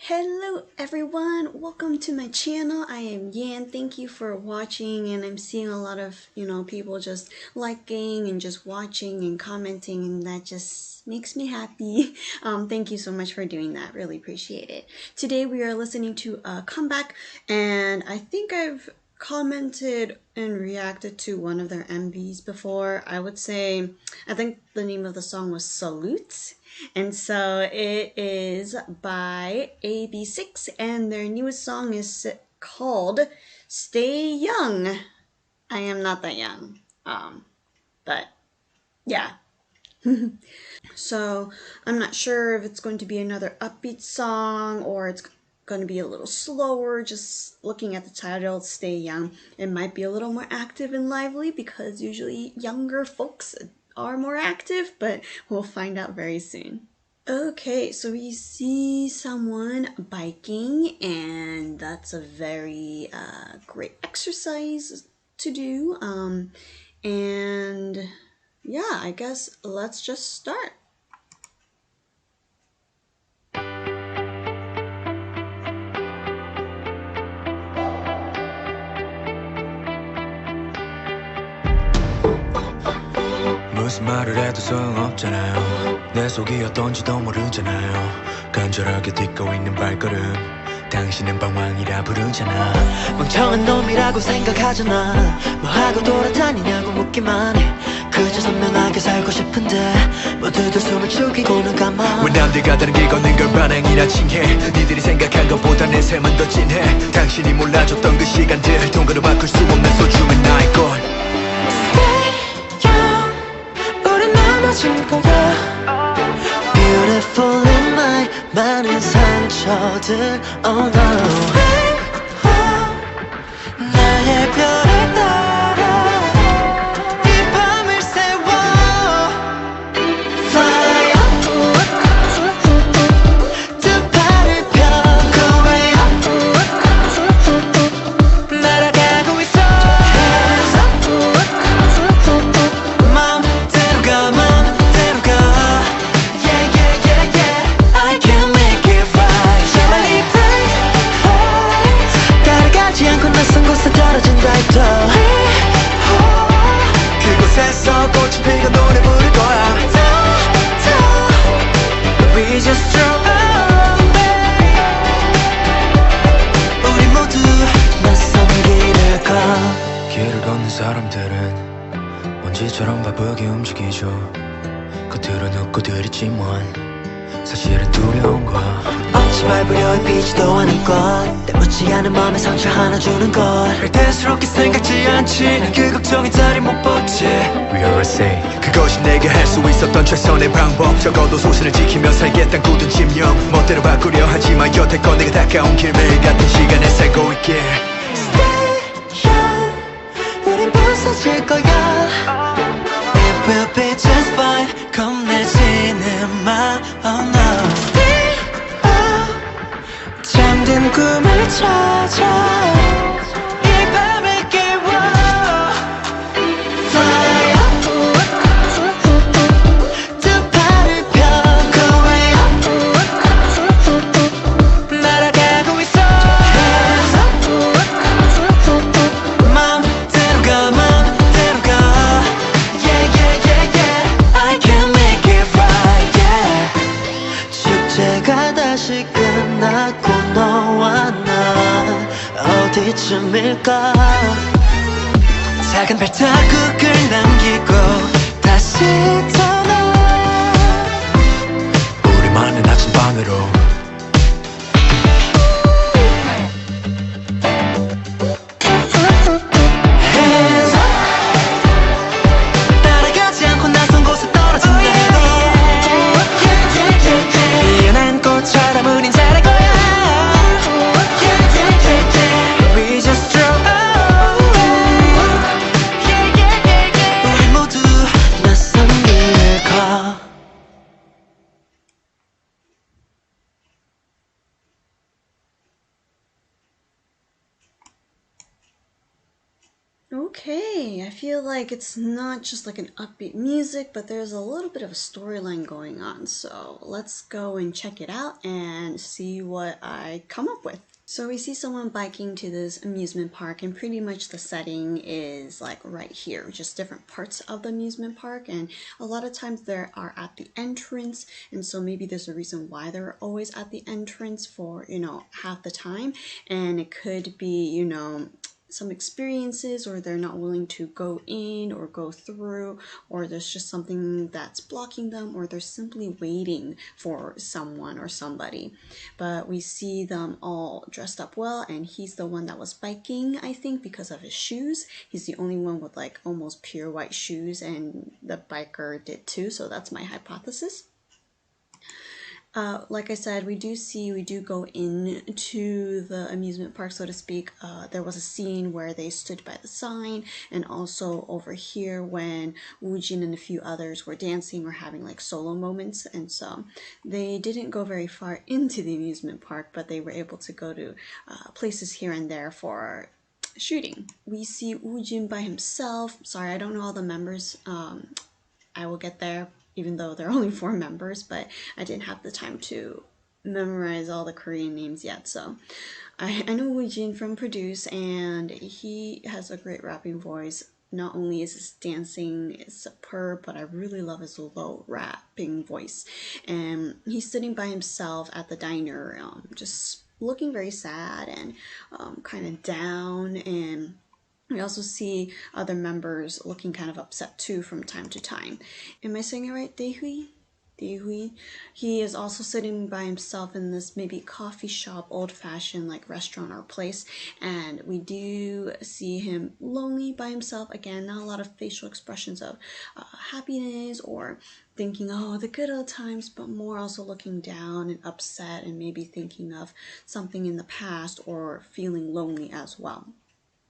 Hello everyone, welcome to my channel. I am Yan. Thank you for watching, and I'm seeing a lot of people just liking and just watching and commenting, and that just makes me happy. Thank you so much for doing that. Really appreciate it. Today we are listening to a comeback, and I think I've commented and reacted to one of their MVs before. I think the name of the song was Salute. And so it is by AB6IX, and their newest song is called Stay Young. I am not that young, but yeah. So I'm not sure if it's going to be another upbeat song or it's going to be a little slower. Just looking at the title, Stay Young, it might be a little more active and lively because usually younger folks are more active, but we'll find out very soon. Okay, so we see someone biking, and that's a very great exercise to do. And yeah, I guess let's just start. 무슨 말을 해도 소용없잖아요. 내 속이 어떤지도 모르잖아요. 간절하게 딛고 있는 발걸음, 당신은 방황이라 부르잖아. 멍청한 놈이라고 생각하잖아. 뭐하고 돌아다니냐고 묻기만 해. 그저 선명하게 살고 싶은데 모두들 숨을 죽이고는 가만. 왜 남들과 다른 길 걷는 걸 반항이라 칭해. 니들이 생각한 것보다 내 삶은 더 진해. 당신이 몰라줬던 그 시간들 통과로 바꿀 수 없는 소중한 나의 것. Beautiful in my 많은 상처들. Oh no. 나의 별을 따라 이 밤을 세워. Fly up. 두 팔을 펴. Go way up. 날아가고 있어. Hands up. 맘대로 가, 맘대로 가. Yeah, yeah, yeah, yeah. I can make it right. Yeah, I pray. 따라가지 않고 낯선 곳에 떨어진다 해도 그곳에서 꽃이 피고 노래 부를 거야. We just drove away. 우리 모두 낯선 길을 가. 길을 걷는 사람들은 먼지처럼 바쁘게 움직이죠. 겉으로는 웃고 들이지만 사실은 두려운 거야. 어찌 밟으려 비지도 않은 것, 때묻지 않은 마음에 상처 하나 주는 것. 대수롭게 생각지 않지. 그 걱정이 자리 못 뽑지. We are say 그것이 내가 할 수 있었던 최선의 방법. 적어도 소신을 지키며 살겠단 굳은 집념. 멋대로 바꾸려 하지만 여태껏 내가 다가온 길 매일 같은 시간에 살고 있길. Stay young. 우린 부서질 거야. It will be just fine. 겁내지는 마. Oh no. 잠든 꿈을 찾아 이 밤을 깨워. Fly up. 두 팔을 펴. Go way up. 날아가고 있어. Hands up. 맘대로 가, 맘대로 가. Yeah, yeah, yeah, yeah. I can make it right, yeah. 축제가 다시 끝나고 너와 나 어디쯤일까. 작은 발자국을 남기고 다시 떠나 우리만의 나침반으로. 우리 모두 낯선 길 Okay, I feel like it's not just like an upbeat music, but there's a little bit of a storyline going on. So let's go and check it out and see what I come up with. So we see someone biking to this amusement park, and pretty much the setting is like right here, just different parts of the amusement park. And a lot of times they are at the entrance, and so maybe there's a reason why they're always at the entrance for, half the time. And it could be, some experiences, or they're not willing to go in or go through, or there's just something that's blocking them, or they're simply waiting for someone or somebody. But we see them all dressed up well, and he's the one that was biking, I think, because of his shoes. He's the only one with like almost pure white shoes, and the biker did too, so that's my hypothesis. Like I said, we do go into the amusement park, so to speak. There was a scene where they stood by the sign, and also over here when Woojin and a few others were dancing or having like solo moments. And so they didn't go very far into the amusement park, but they were able to go to places here and there for shooting. We see Woojin by himself. Sorry, I don't know all the members. I will get there, even though there are only 4 members, but I didn't have the time to memorize all the Korean names yet. So I know Woojin from Produce, and he has a great rapping voice. Not only is his dancing superb, but I really love his low rapping voice. And he's sitting by himself at the diner, just looking very sad and kind of down. And we also see other members looking kind of upset too from time to time. Am I saying it right? Daehui? Daehui. He is also sitting by himself in this maybe coffee shop, old-fashioned like restaurant or place, and we do see him lonely by himself. Again, not a lot of facial expressions of happiness or thinking, oh, the good old times, but more also looking down and upset and maybe thinking of something in the past or feeling lonely as well.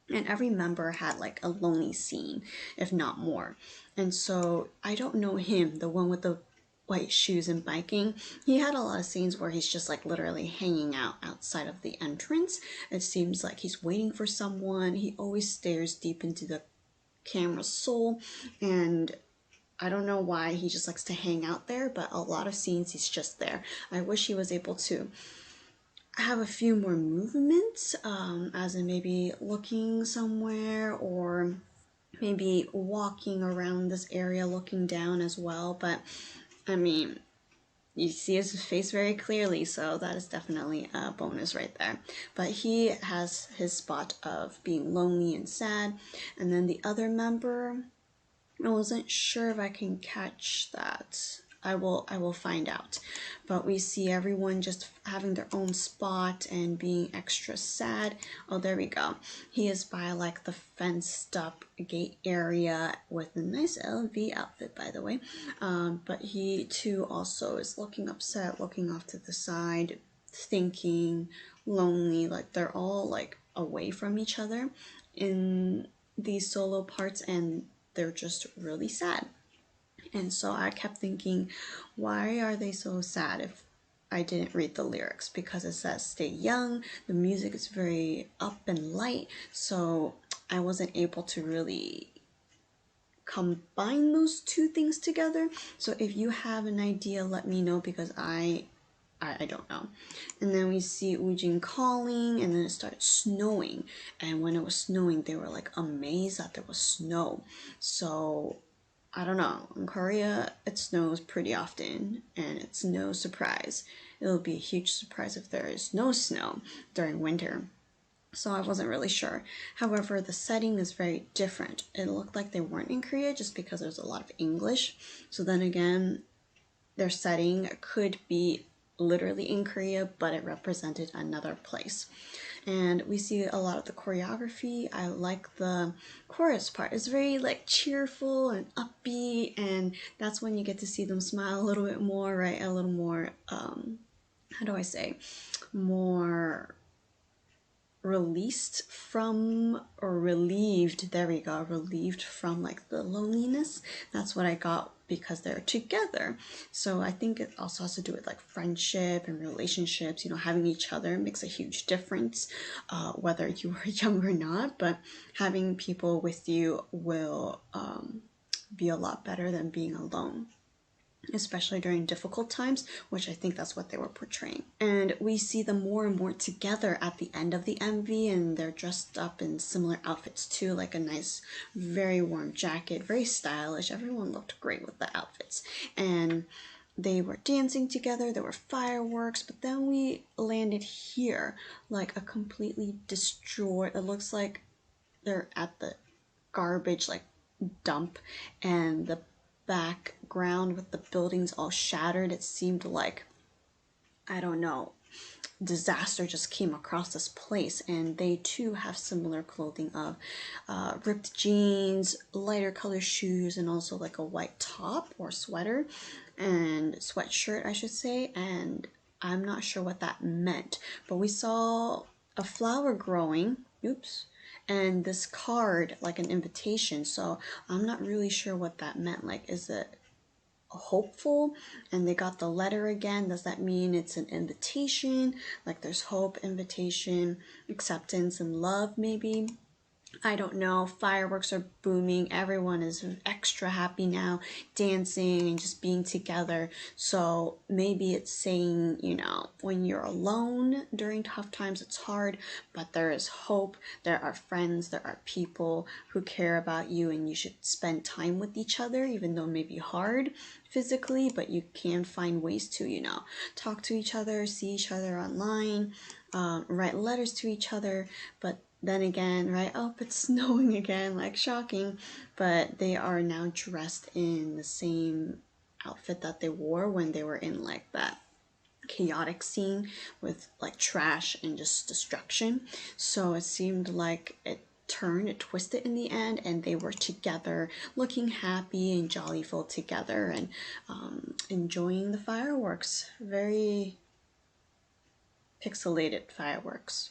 And every member had like a lonely scene, if not more. And so I don't know him, the one with the white shoes and biking. He had a lot of scenes where he's just like literally hanging out outside of the entrance. It seems like he's waiting for someone. He always stares deep into the camera's soul, and I don't know why he just likes to hang out there, but a lot of scenes he's just there. I wish he was able to have a few more movements, as in maybe looking somewhere, or maybe walking around this area looking down as well. But I mean, you see his face very clearly, so that is definitely a bonus right there. But he has his spot of being lonely and sad. And then the other member, I wasn't sure if I can catch that. I will find out. But we see everyone just having their own spot and being extra sad. Oh, there we go. He is by like the fenced up gate area with a nice LV outfit, by the way. But he too also is looking upset, looking off to the side, thinking, lonely. Like they're all like away from each other in these solo parts, and they're just really sad. And so I kept thinking, why are they so sad if I didn't read the lyrics? Because it says stay young, the music is very up and light, so I wasn't able to really combine those two things together. So if you have an idea, let me know, because I don't know. And then we see Woojin calling, and then it started snowing. And when it was snowing, they were like amazed that there was snow. So I don't know. In Korea, it snows pretty often, and it's no surprise. It'll be a huge surprise if there is no snow during winter. So I wasn't really sure. However, the setting is very different. It looked like they weren't in Korea just because there's a lot of English. So then again, their setting could be literally in Korea, but it represented another place. And we see a lot of the choreography. I like the chorus part. It's very like cheerful and upbeat, and that's when you get to see them smile a little bit more, right? A little more, how do I say, more released from, or relieved, there we go, relieved from like the loneliness. That's what I got, because they're together. So I think it also has to do with like friendship and relationships. You know, having each other makes a huge difference, whether you are young or not. But having people with you will be a lot better than being alone, especially during difficult times, which I think that's what they were portraying. And we see them more and more together at the end of the MV, and they're dressed up in similar outfits too, like a nice, very warm jacket, very stylish. Everyone looked great with the outfits. And they were dancing together, there were fireworks, but then we landed here, like a completely destroyed, it looks like they're at the garbage like dump, and the background with the buildings all shattered. It seemed like, I don't know, disaster just came across this place. And they too have similar clothing of ripped jeans, lighter color shoes, and also like a white top or sweater and sweatshirt, I should say. And I'm not sure what that meant, but we saw a flower growing, oops, and this card, like an invitation. So I'm not really sure what that meant. Like, is it hopeful? And they got the letter again. Does that mean it's an invitation? Like there's hope, invitation, acceptance, and love, maybe? I don't know. Fireworks are booming. Everyone is extra happy now, dancing and just being together. So maybe it's saying, you know, when you're alone during tough times, it's hard, but there is hope. There are friends, there are people who care about you, and you should spend time with each other, even though it may be hard physically, but you can find ways to, you know, talk to each other, see each other online, write letters to each other. But then again, right, oh, it's snowing again, like shocking, but they are now dressed in the same outfit that they wore when they were in like that chaotic scene with like trash and just destruction. So it seemed like it twisted in the end, and they were together, looking happy and jollyful together, and enjoying the fireworks. Very pixelated fireworks.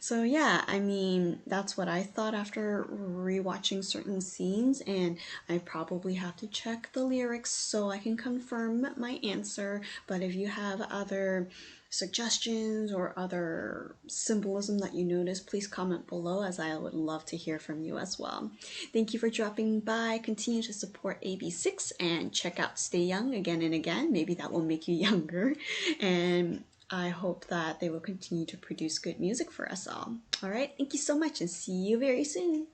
So yeah, I mean, that's what I thought after rewatching certain scenes, and I probably have to check the lyrics so I can confirm my answer. But if you have other suggestions or other symbolism that you notice, please comment below, as I would love to hear from you as well. Thank you for dropping by. Continue to support AB6 and check out Stay Young again and again. Maybe that will make you younger. And I hope that they will continue to produce good music for us all. All right, thank you so much, and see you very soon.